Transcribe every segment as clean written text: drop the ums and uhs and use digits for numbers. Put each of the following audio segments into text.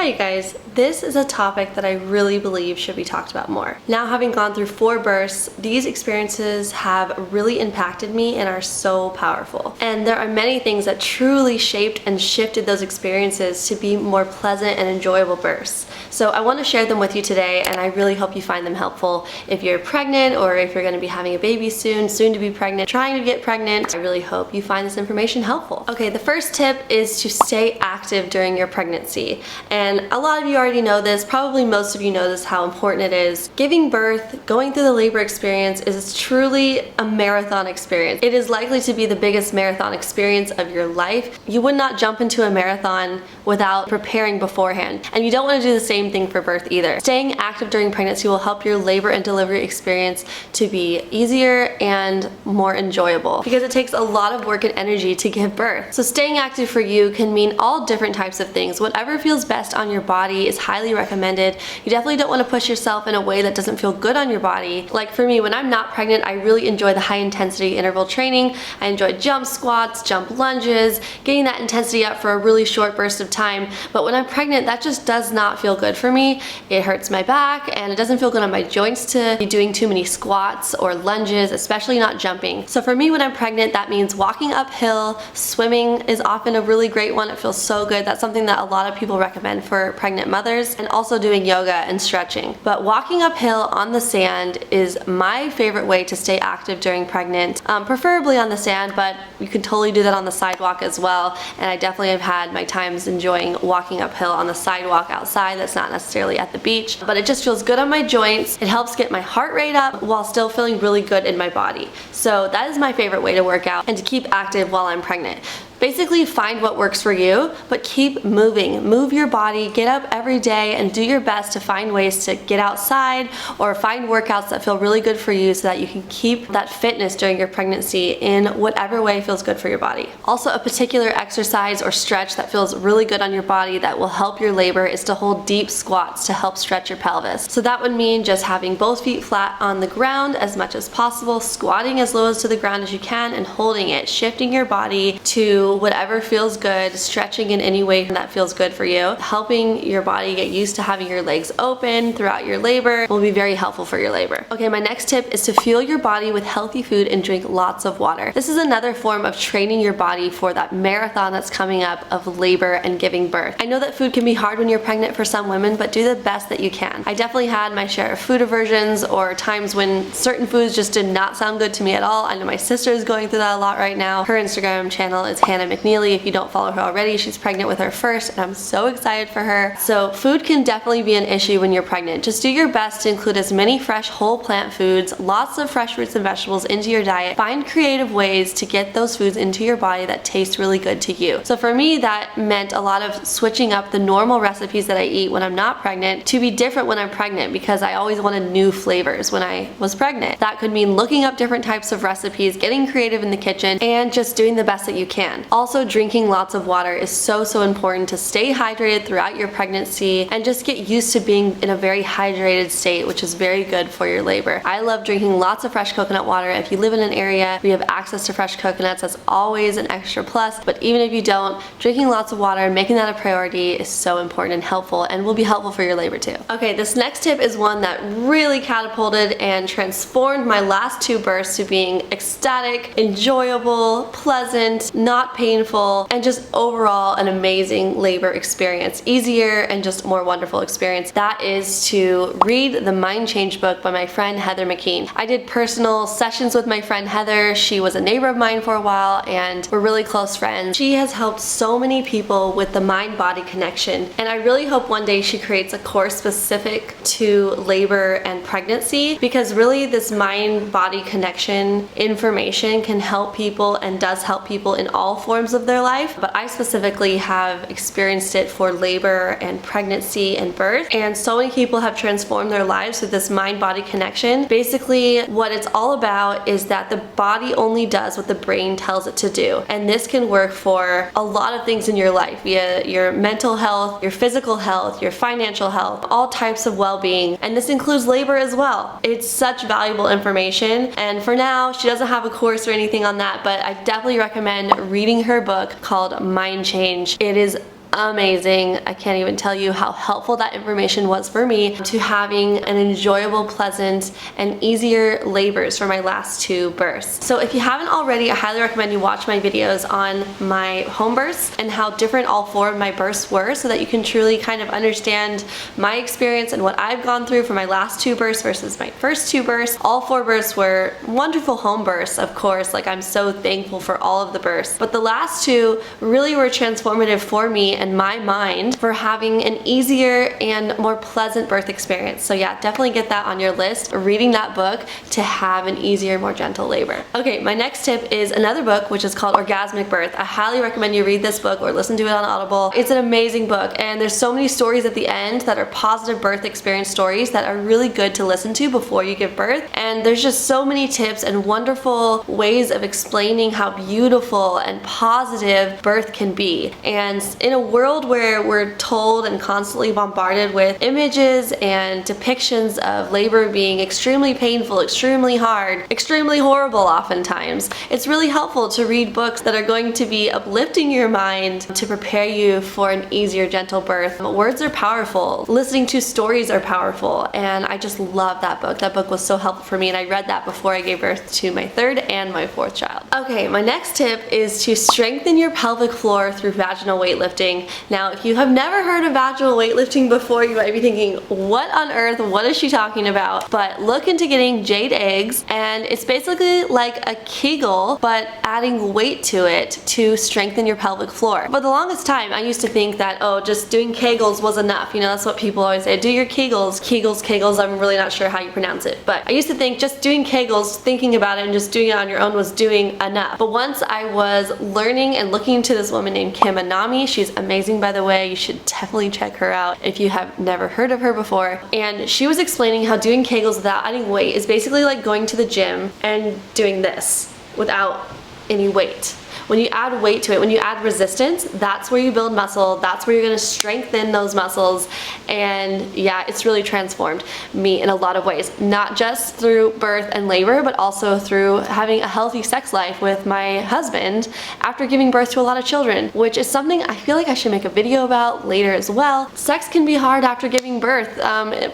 Alright guys, this is a topic that I really believe should be talked about more. Now having gone through 4 births, these experiences have really impacted me and are so powerful. And there are many things that truly shaped and shifted those experiences to be more pleasant and enjoyable births. So I want to share them with you today, and I really hope you find them helpful if you're pregnant or if you're going to be having a baby soon to be pregnant, trying to get pregnant. I really hope you find this information helpful. Okay, the first tip is to stay active during your pregnancy. And a lot of you already know this, probably most of you know this, how important it is. Giving birth, going through the labor experience is truly a marathon experience. It is likely to be the biggest marathon experience of your life. You would not jump into a marathon without preparing beforehand. And you don't want to do the same thing for birth either. Staying active during pregnancy will help your labor and delivery experience to be easier and more enjoyable because it takes a lot of work and energy to give birth. So staying active for you can mean all different types of things. Whatever feels best on your body is highly recommended. You definitely don't want to push yourself in a way that doesn't feel good on your body. Like for me, when I'm not pregnant, I really enjoy the high intensity interval training. I enjoy jump squats, jump lunges, getting that intensity up for a really short burst of time. But when I'm pregnant, that just does not feel good for me. It hurts my back and it doesn't feel good on my joints to be doing too many squats or lunges, especially not jumping. So for me, when I'm pregnant, that means walking uphill. Swimming is often a really great one. It feels so good. That's something that a lot of people recommend for pregnant mothers, and also doing yoga and stretching. But walking uphill on the sand is my favorite way to stay active during pregnant, preferably on the sand, but you can totally do that on the sidewalk as well. And I definitely have had my times enjoying walking uphill on the sidewalk outside that's not necessarily at the beach, but it just feels good on my joints. It helps get my heart rate up while still feeling really good in my body. So that is my favorite way to work out and to keep active while I'm pregnant. Basically find what works for you, but keep moving. Move your body, get up every day and do your best to find ways to get outside or find workouts that feel really good for you so that you can keep that fitness during your pregnancy in whatever way feels good for your body. Also, a particular exercise or stretch that feels really good on your body that will help your labor is to hold deep squats to help stretch your pelvis. So that would mean just having both feet flat on the ground as much as possible, squatting as low as to the ground as you can and holding it, shifting your body to whatever feels good, stretching in any way that feels good for you. Helping your body get used to having your legs open throughout your labor will be very helpful for your labor. Okay, my next tip is to fuel your body with healthy food and drink lots of water. This is another form of training your body for that marathon that's coming up of labor and giving birth. I know that food can be hard when you're pregnant for some women, but do the best that you can. I definitely had my share of food aversions or times when certain foods just did not sound good to me at all. I know my sister is going through that a lot right now. Her Instagram channel is Hannah McNeely. If you don't follow her already, she's pregnant with her first and I'm so excited for her. So food can definitely be an issue when you're pregnant. Just do your best to include as many fresh whole plant foods, lots of fresh fruits and vegetables into your diet. Find creative ways to get those foods into your body that taste really good to you. So for me, that meant a lot of switching up the normal recipes that I eat when I'm not pregnant to be different when I'm pregnant because I always wanted new flavors when I was pregnant. That could mean looking up different types of recipes, getting creative in the kitchen, and just doing the best that you can. Also, drinking lots of water is so important to stay hydrated throughout your pregnancy and just get used to being in a very hydrated state, which is very good for your labor. I love drinking lots of fresh coconut water. If you live in an area where you have access to fresh coconuts, that's always an extra plus. But even if you don't, drinking lots of water and making that a priority is so important and helpful and will be helpful for your labor too. Okay, this next tip is one that really catapulted and transformed my last 2 births to being ecstatic, enjoyable, pleasant, not painful, and just overall an amazing labor experience. Easier and just more wonderful experience. That is to read the Mind Change book by my friend Heather McKean. I did personal sessions with my friend Heather. She was a neighbor of mine for a while and we're really close friends. She has helped so many people with the mind-body connection, and I really hope one day she creates a course specific to labor and pregnancy because really this mind-body connection information can help people and does help people in all forms of their life, but I specifically have experienced it for labor and pregnancy and birth, and so many people have transformed their lives with this mind-body connection. Basically, what it's all about is that the body only does what the brain tells it to do, and this can work for a lot of things in your life, via your mental health, your physical health, your financial health, all types of well-being, and this includes labor as well. It's such valuable information, and for now, she doesn't have a course or anything on that, but I definitely recommend reading her book called Mind Change. It is amazing. I can't even tell you how helpful that information was for me to having an enjoyable, pleasant, and easier labors for my last 2 births. So if you haven't already, I highly recommend you watch my videos on my home births and how different all 4 of my births were, so that you can truly kind of understand my experience and what I've gone through for my last 2 births versus my first 2 births. All 4 births were wonderful home births, of course. Like, I'm so thankful for all of the births. But the last 2 really were transformative for me and my mind for having an easier and more pleasant birth experience. So yeah, definitely get that on your list, reading that book to have an easier, more gentle labor. Okay, my next tip is another book, which is called Orgasmic Birth. I highly recommend you read this book or listen to it on Audible. It's an amazing book, and there's so many stories at the end that are positive birth experience stories that are really good to listen to before you give birth. And there's just so many tips and wonderful ways of explaining how beautiful and positive birth can be. And in a world where we're told and constantly bombarded with images and depictions of labor being extremely painful, extremely hard, extremely horrible oftentimes, it's really helpful to read books that are going to be uplifting your mind to prepare you for an easier, gentle birth. Words are powerful. Listening to stories are powerful, and I just love that book. That book was so helpful for me, and I read that before I gave birth to my 3rd and my 4th child. Okay, my next tip is to strengthen your pelvic floor through vaginal weightlifting. Now, if you have never heard of vaginal weightlifting before, you might be thinking, what on earth, what is she talking about? But look into getting jade eggs, and it's basically like a Kegel, but adding weight to it to strengthen your pelvic floor. For the longest time, I used to think that, oh, just doing Kegels was enough. You know, that's what people always say, do your Kegels. Kegels, I'm really not sure how you pronounce it. But I used to think just doing Kegels, thinking about it and just doing it on your own was doing enough. But once I was learning and looking into this woman named Kim Anami, she's amazing, by the way. You should definitely check her out if you have never heard of her before. And she was explaining how doing Kegels without adding weight is basically like going to the gym and doing this without any weight. When you add weight to it, when you add resistance, that's where you build muscle, that's where you're gonna strengthen those muscles. And yeah, it's really transformed me in a lot of ways, not just through birth and labor, but also through having a healthy sex life with my husband after giving birth to a lot of children, which is something I feel like I should make a video about later as well. Sex can be hard after giving birth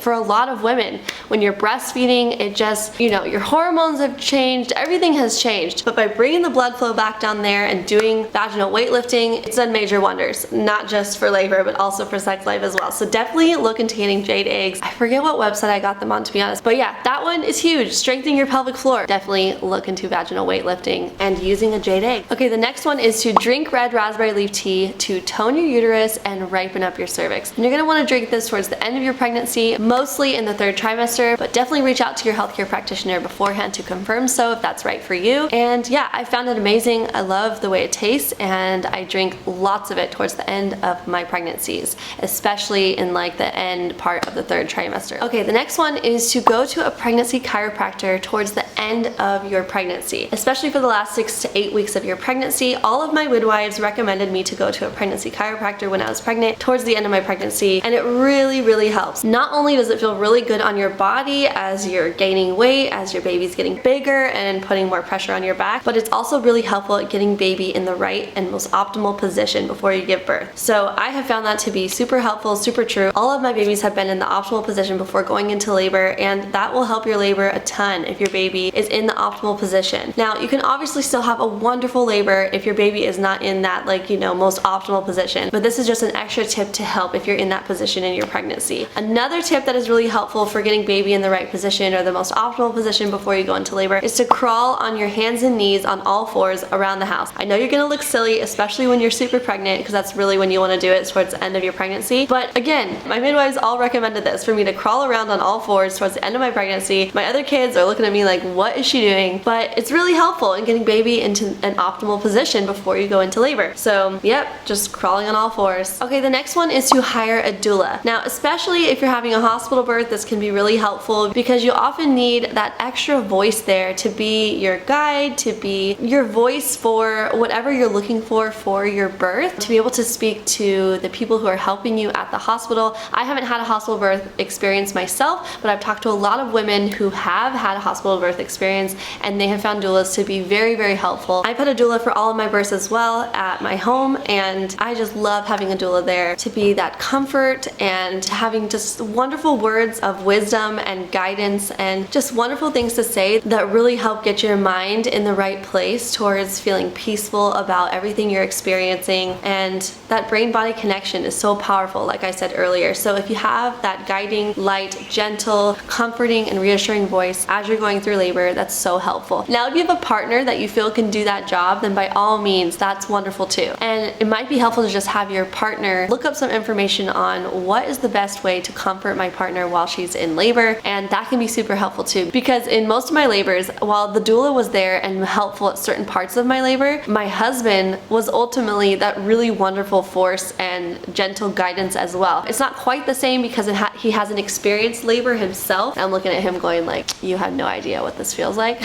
for a lot of women. When you're breastfeeding, it just, you know, your hormones have changed, everything has changed. But by bringing the blood flow back down there and doing vaginal weightlifting, it's done major wonders, not just for labor, but also for sex life as well. So definitely look into getting jade eggs. I forget what website I got them on, to be honest, but yeah, that one is huge. Strengthening your pelvic floor. Definitely look into vaginal weightlifting and using a jade egg. Okay, the next one is to drink red raspberry leaf tea to tone your uterus and ripen up your cervix. And you're gonna wanna drink this towards the end of your pregnancy, mostly in the 3rd trimester, but definitely reach out to your healthcare practitioner beforehand to confirm so if that's right for you. And yeah, I found it amazing. I love the way it tastes, and I drink lots of it towards the end of my pregnancies, especially in like the end part of the 3rd trimester. Okay, the next one is to go to a pregnancy chiropractor towards the end of your pregnancy, especially for the last 6 to 8 weeks of your pregnancy. All of my midwives recommended me to go to a pregnancy chiropractor when I was pregnant towards the end of my pregnancy, and it really, really helps. Not only does it feel really good on your body as you're gaining weight, as your baby's getting bigger and putting more pressure on your back, but it's also really helpful at getting baby in the right and most optimal position before you give birth. So I have found that to be super helpful, super true. All of my babies have been in the optimal position before going into labor, and that will help your labor a ton if your baby is in the optimal position. Now, you can obviously still have a wonderful labor if your baby is not in that, like, you know, most optimal position, but this is just an extra tip to help if you're in that position in your pregnancy. Another tip that is really helpful for getting baby in the right position or the most optimal position before you go into labor is to crawl on your hands and knees on all 4s around the house. I know you're gonna look silly, especially when you're super pregnant, because that's really when you want to do it, towards the end of your pregnancy. But again, my midwives all recommended this, for me to crawl around on all 4s towards the end of my pregnancy. My other kids are looking at me like, what is she doing? But it's really helpful in getting baby into an optimal position before you go into labor. So yep, just crawling on all 4s. Okay, the next one is to hire a doula. Now, especially if you're having a hospital birth, this can be really helpful because you often need that extra voice there to be your guide, to be your voice for or whatever you're looking for your birth, to be able to speak to the people who are helping you at the hospital. I haven't had a hospital birth experience myself, but I've talked to a lot of women who have had a hospital birth experience, and they have found doulas to be very, very helpful. I've had a doula for all of my births as well at my home, and I just love having a doula there to be that comfort and having just wonderful words of wisdom and guidance and just wonderful things to say that really help get your mind in the right place towards feeling peaceful about everything you're experiencing. And that brain-body connection is so powerful, like I said earlier. So if you have that guiding, light, gentle, comforting, and reassuring voice as you're going through labor, that's so helpful. Now, if you have a partner that you feel can do that job, then by all means, that's wonderful too. And it might be helpful to just have your partner look up some information on what is the best way to comfort my partner while she's in labor, and that can be super helpful too. Because in most of my labors, while the doula was there and helpful at certain parts of my labor, my husband was ultimately that really wonderful force and gentle guidance as well. It's not quite the same because he hasn't experienced labor himself. I'm looking at him going like, you have no idea what this feels like.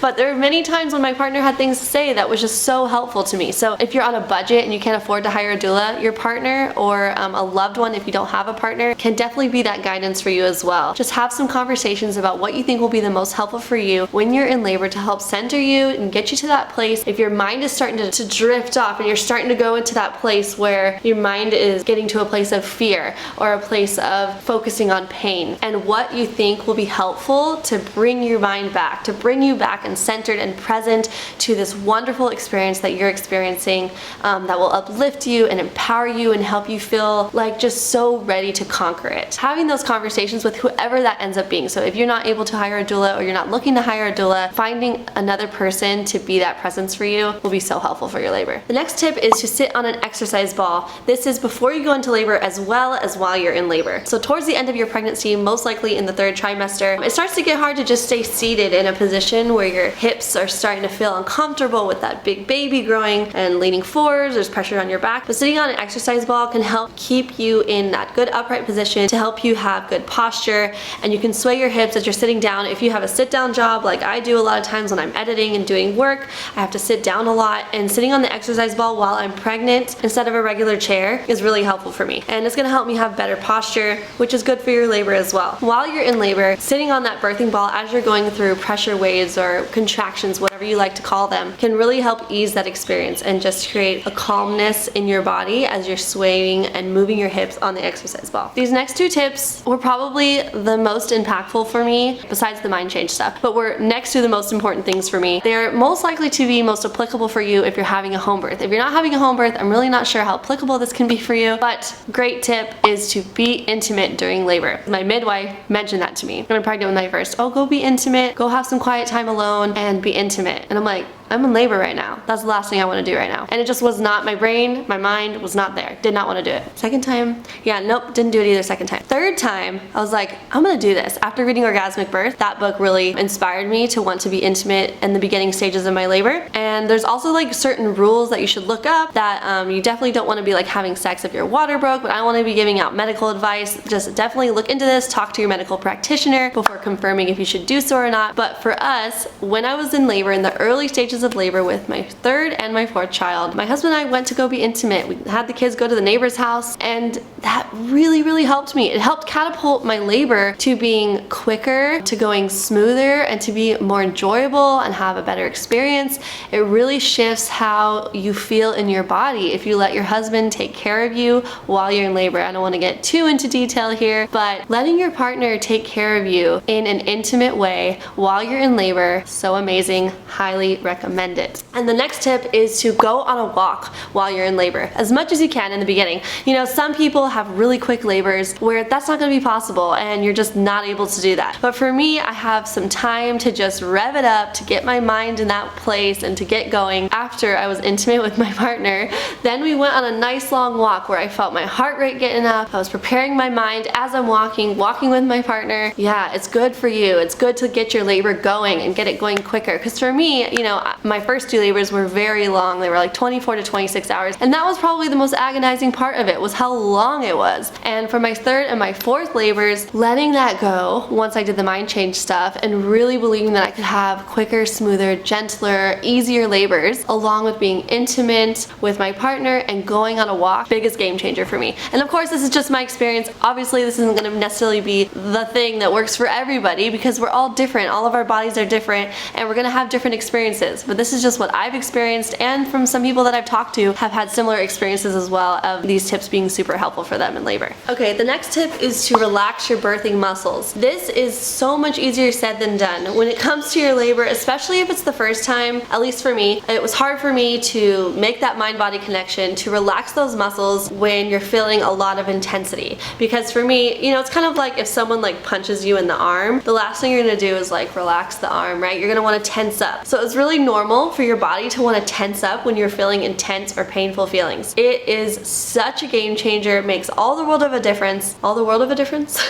But there are many times when my partner had things to say that was just so helpful to me. So if you're on a budget and you can't afford to hire a doula, your partner or a loved one, if you don't have a partner, can definitely be that guidance for you as well. Just have some conversations about what you think will be the most helpful for you when you're in labor to help center you and get you to that place. If your mind is starting to drift off and you're starting to go into that place where your mind is getting to a place of fear or a place of focusing on pain, and what you think will be helpful to bring your mind back, to bring you back and centered and present to this wonderful experience that you're experiencing, that will uplift you and empower you and help you feel like just so ready to conquer it. Having those conversations with whoever that ends up being. So if you're not able to hire a doula or you're not looking to hire a doula, finding another person to be that presence for you will be so helpful for your labor. The next tip is to sit on an exercise ball. This is before you go into labor as well as while you're in labor. So towards the end of your pregnancy, most likely in the 3rd trimester, it starts to get hard to just stay seated in a position where your hips are starting to feel uncomfortable with that big baby growing and leaning forwards. There's pressure on your back. But sitting on an exercise ball can help keep you in that good upright position to help you have good posture, and you can sway your hips as you're sitting down. If you have a sit-down job like I do a lot of times when I'm editing and doing work, I have to sit down a lot, and sitting on the exercise ball while I'm pregnant instead of a regular chair is really helpful for me. And it's gonna help me have better posture, which is good for your labor as well. While you're in labor, sitting on that birthing ball as you're going through pressure waves or contractions, whatever you like to call them, can really help ease that experience and just create a calmness in your body as you're swaying and moving your hips on the exercise ball. These next 2 tips were probably the most impactful for me, besides the mind change stuff, but were next to the most important things for me. They're most likely to be most applicable for you if you're having a home birth. If you're not having a home birth, I'm really not sure how applicable this can be for you, but great tip is to be intimate during labor. My midwife mentioned that to me when I'm pregnant with my first. Oh, go be intimate, go have some quiet time alone and be intimate. And I'm like, I'm in labor right now. That's the last thing I want to do right now. And it just was not, my brain, my mind was not there. Did not want to do it. Second time, yeah, nope, didn't do it either second time. Third time, I was like, I'm gonna do this. After reading Orgasmic Birth, that book really inspired me to want to be intimate in the beginning stages of my labor. And there's also like certain rules that you should look up that you definitely don't want to be like having sex if your water broke, but I don't want to be giving out medical advice. Just definitely look into this, talk to your medical practitioner before confirming if you should do so or not. But for us, when I was in labor, in the early stages of labor with my 3rd and my 4th child, my husband and I went to go be intimate. We had the kids go to the neighbor's house, and that really helped me. It helped catapult my labor to being quicker, to going smoother, and to be more enjoyable and have a better experience. It really shifts how you feel in your body if you let your husband take care of you while you're in labor. I don't want to get too into detail here, but letting your partner take care of you in an intimate way while you're in labor, so amazing. Highly recommend it. And the next tip is to go on a walk while you're in labor as much as you can in the beginning. You know, some people have really quick labors where that's not going to be possible and you're just not able to do that. But for me, I have some time to just rev it up, to get my mind in that place and to get going after I was intimate with my partner. Then we went on a nice long walk where I felt my heart rate getting up. I was preparing my mind as I'm walking with my partner. Yeah, it's good for you. It's good to get your labor going and get it going quicker. Because for me, you know, my first 2 labors were very long. They were like 24 to 26 hours. And that was probably the most agonizing part of it, was how long it was. And for my 3rd and my 4th labors, letting that go once I did the mind change stuff and really believing that I could have quicker, smoother, gentler, easier labors along with being intimate with my partner and going on a walk, biggest game changer for me. And of course, this is just my experience. Obviously, this isn't gonna necessarily be the thing that works for everybody because we're all different. All of our bodies are different and we're gonna have different experiences. But this is just what I've experienced, and from some people that I've talked to have had similar experiences as well of these tips being super helpful for them in labor. Okay, the next tip is to relax your birthing muscles. This is so much easier said than done. When it comes to your labor, especially if it's the first time, at least for me, it was hard for me to make that mind-body connection, to relax those muscles when you're feeling a lot of intensity. Because for me, you know, it's kind of like if someone like punches you in the arm, the last thing you're gonna do is like relax the arm, right? You're gonna wanna tense up. So it's really normal for your body to wanna tense up when you're feeling intense or painful feelings. It is such a game changer. It makes all the world of a difference. All the world of a difference?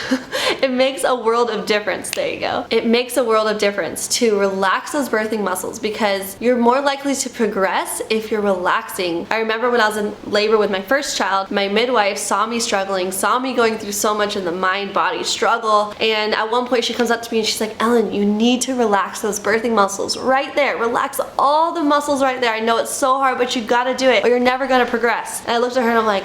It makes a world of difference. There you go. It makes a world of difference to relax those birthing muscles because you're more likely to progress if you're relaxing. I remember when I was in labor with my first child, my midwife saw me struggling, saw me going through so much in the mind-body struggle, and at one point she comes up to me and she's like, Ellen, you need to relax those birthing muscles right there. Relax all the muscles right there. I know it's so hard, but you gotta do it or you're never gonna progress. And I looked at her and I'm like,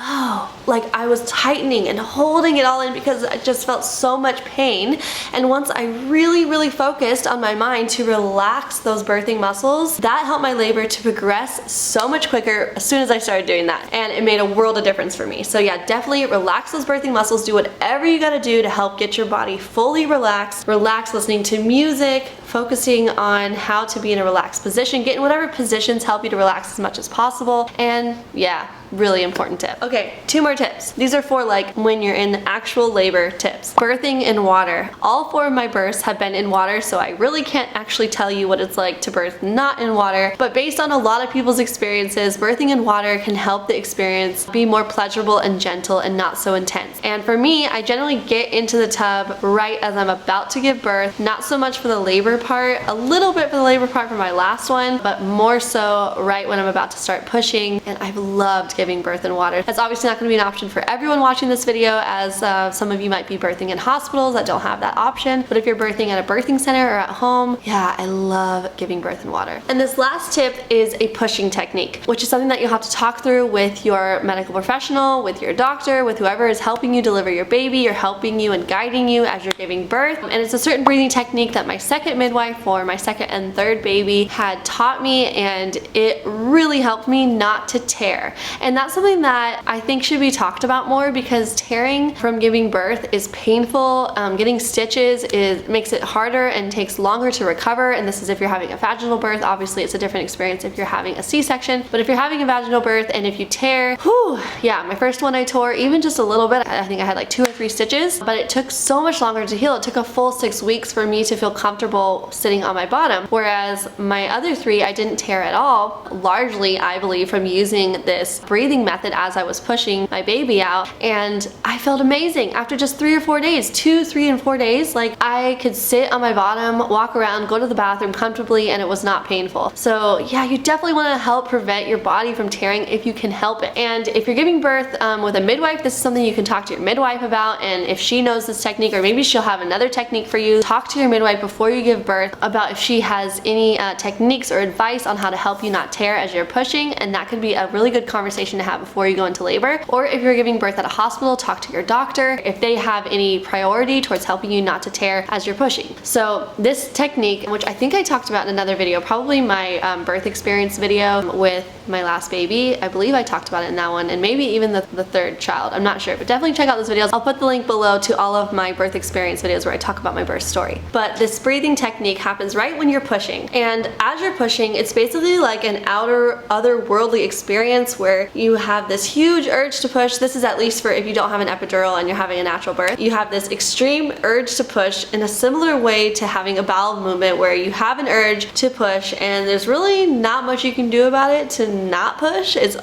oh, like I was tightening and holding it all in because I just felt so much pain. And once I really focused on my mind to relax those birthing muscles, that helped my labor to progress so much quicker as soon as I started doing that. And it made a world of difference for me. So yeah, definitely relax those birthing muscles. Do whatever you gotta do to help get your body fully relaxed. Relax listening to music, focusing on how to be in a relaxed position, get in whatever positions help you to relax as much as possible. And yeah, really important tip. Okay, 2 more tips. These are for like when you're in actual labor tips. Birthing in water. All 4 of my births have been in water, so I really can't actually tell you what it's like to birth not in water, but based on a lot of people's experiences, birthing in water can help the experience be more pleasurable and gentle and not so intense. And for me, I generally get into the tub right as I'm about to give birth, not so much for the labor part, a little bit for the labor part for my last one, but more so right when I'm about to start pushing, and I've loved giving birth in water. That's obviously not going to be an option for everyone watching this video, as some of you might be birthing in hospitals that don't have that option, but if you're birthing at a birthing center or at home, yeah, I love giving birth in water. And this last tip is a pushing technique, which is something that you'll have to talk through with your medical professional, with your doctor, with whoever is helping you deliver your baby or helping you and guiding you as you're giving birth. And it's a certain breathing technique that my second midwife for my second and third baby had taught me, and it really helped me not to tear. And that's something that I think should be talked about more because tearing from giving birth is painful. Getting stitches makes it harder and takes longer to recover, and this is if you're having a vaginal birth. Obviously it's a different experience if you're having a C-section, but if you're having a vaginal birth and if you tear, whew, yeah, my first one I tore even just a little bit. I think I had like 2 or 3 stitches, but it took so much longer to heal. It took a full 6 weeks for me to feel comfortable sitting on my bottom, whereas my other 3 I didn't tear at all, largely I believe from using this breathing method as I was pushing my baby out, and I felt amazing after just 3 or 4 days, 2, 3, and 4 days. Like I could sit on my bottom, walk around, go to the bathroom comfortably, and it was not painful. So yeah, you definitely want to help prevent your body from tearing if you can help it. And if you're giving birth with a midwife, this is something you can talk to your midwife about, and if she knows this technique, or maybe she'll have another technique for you, talk to your midwife before you give birth about if she has any techniques or advice on how to help you not tear as you're pushing, and that could be a really good conversation to have before you go into labor. Or if you're giving birth at a hospital, talk to your doctor if they have any priority towards helping you not to tear as you're pushing. So this technique, which I think I talked about in another video, probably my birth experience video with my last baby, I believe I talked about it in that one, and maybe even the 3rd child, I'm not sure, but definitely check out those videos. I'll put the link below to all of my birth experience videos where I talk about my birth story. But this breathing technique happens right when you're pushing, and as you're pushing, it's basically like an otherworldly experience where you have this huge urge to push. This is at least for if you don't have an epidural and you're having a natural birth. You have this extreme urge to push in a similar way to having a bowel movement, where you have an urge to push and there's really not much you can do about it to not push. It's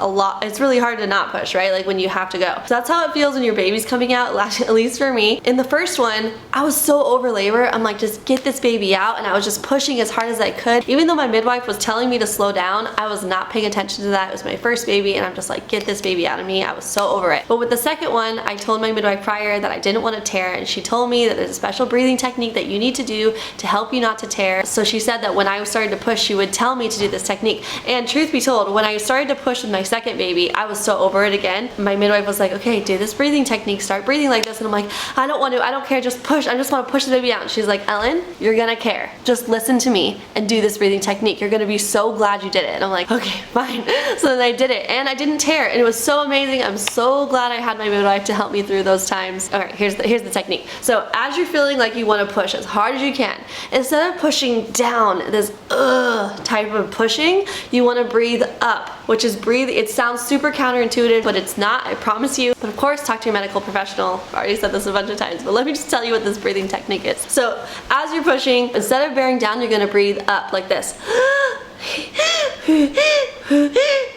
really hard to not push, right? Like when you have to go. So that's how it feels when your baby's coming out, at least for me. In the first one, I was so over labor. I'm like, just get this baby out, and I was just pushing as hard as I could. Even though my midwife was telling me to slow down, I was not paying attention to that. It was my first baby, and I'm just like, get this baby out of me. I was so over it. But with the second one, I I told my midwife prior that I didn't want to tear, and she told me that there's a special breathing technique that you need to do to help you not to tear. So she said that when I started to push, she would tell me to do this technique. And truth be told, when I started to push with my second baby, I was so over it again. My midwife was like, okay, do this breathing technique, start breathing like this. And I'm like, I don't want to, I don't care, just push. I just want to push the baby out. And she's like, Ellen, you're gonna care. Just listen to me and do this breathing technique. You're gonna be so glad you did it. And I'm like, okay, fine. So then I did it, and I didn't tear, and it was so amazing. I'm so glad I had my midwife to help me through those times. All right, here's the technique. So as you're feeling like you want to push as hard as you can, instead of pushing down, this type of pushing, you want to breathe up, which is breathe. It sounds super counterintuitive, but it's not, I promise you. But of course, talk to your medical professional. I've already said this a bunch of times, but let me just tell you what this breathing technique is. So as you're pushing, instead of bearing down, you're going to breathe up like this.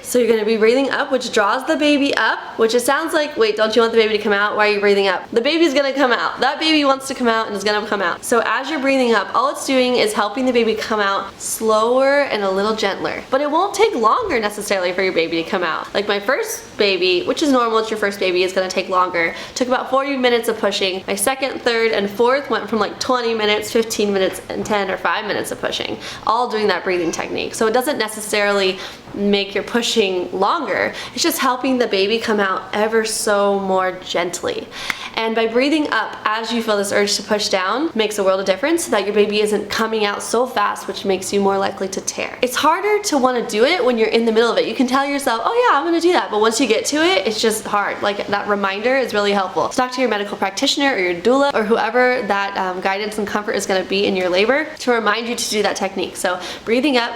So you're gonna be breathing up, which draws the baby up, which it sounds like, wait, don't you want the baby to come out? Why are you breathing up? The baby's gonna come out. That baby wants to come out and is gonna come out. So as you're breathing up, all it's doing is helping the baby come out slower and a little gentler. But it won't take longer necessarily for your baby to come out. Like my first baby, which is normal, it's your first baby, is gonna take longer. Took about 40 minutes of pushing. My second, third, and fourth went from like 20 minutes, 15 minutes, and 10 or 5 minutes of pushing, all doing that breathing technique. So it doesn't necessarily make your pushing longer. It's just helping the baby come out ever so more gently. And by breathing up as you feel this urge to push down, makes a world of difference so that your baby isn't coming out so fast, which makes you more likely to tear. It's harder to want to do it when you're in the middle of it. You can tell yourself, oh yeah, I'm gonna do that. But once you get to it, it's just hard. Like that reminder is really helpful. So talk to your medical practitioner or your doula or whoever that guidance and comfort is gonna be in your labor to remind you to do that technique. So breathing up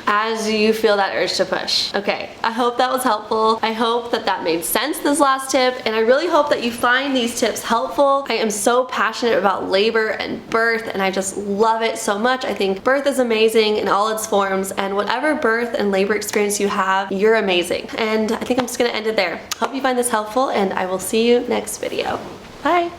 as you feel that urge to push. Okay, I hope that was helpful. I hope that that made sense, this last tip, and I really hope that you find these tips helpful. I am so passionate about labor and birth, and I just love it so much. I think birth is amazing in all its forms, and whatever birth and labor experience you have, you're amazing. And I think I'm just gonna end it there. Hope you find this helpful, and I will see you next video. Bye.